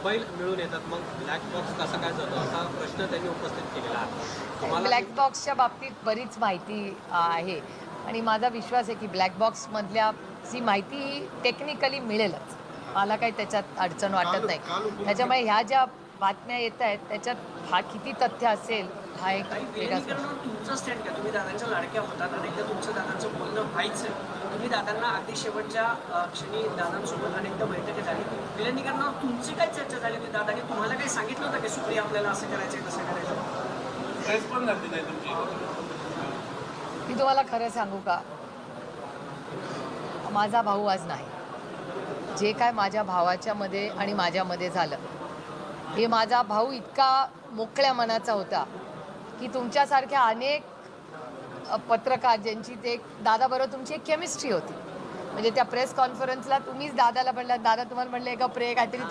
Mobile मिळून येतात, मग ब्लॅक बॉक्स कसा काय जातो असा प्रश्न त्यांनी उपस्थित केलेला आहे. तुम्हाला ब्लॅक बॉक्सच्या बाबतीत बरीच माहिती आहे आणि माझा विश्वास आहे की ब्लॅक बॉक्समधल्या जी माहिती ही टेक्निकली मिळेलच. मला काही त्याच्यात अडचण वाटत नाही. त्याच्यामुळे ह्या ज्या बातम्या येत आहेत त्याच्यात हा किती तथ्य असेल हा एक वेगळाच प्रश्न. विलिनीकरणावर तुमचं स्टँड घ्या. तुम्ही दादांच्या लाडक्या होतात, अनेकदा तुमचं दादांचं बोलणं व्हायचं. तुम्ही दादांना अगदी शेवटच्या क्षणी दादांसोबत अनेकदा बैठकी झाली. विलिनीकरणावर तुमची काय चर्चा झाली होती? दादांनी तुम्हाला काही सांगितलं होतं की सुप्रिया आपल्याला असं करायचं तसं करायचं? प्रेस पण झाली नाही तुमची. मी तुम्हाला खरं सांगू का, माझा भाऊ आज नाही. जे काय माझ्या भावाच्या मध्ये आणि माझ्यामध्ये झालं हे माझा भाऊ इतका मोकळ्या मनाचा होता की तुमच्यासारख्या अनेक पत्रकार ज्यांची ते दादाबरोबर तुमची एक केमिस्ट्री होती. म्हणजे त्या प्रेस कॉन्फरन्सला तुम्हीच दादाला म्हणला, दादा तुम्हाला म्हणले का काहीतरी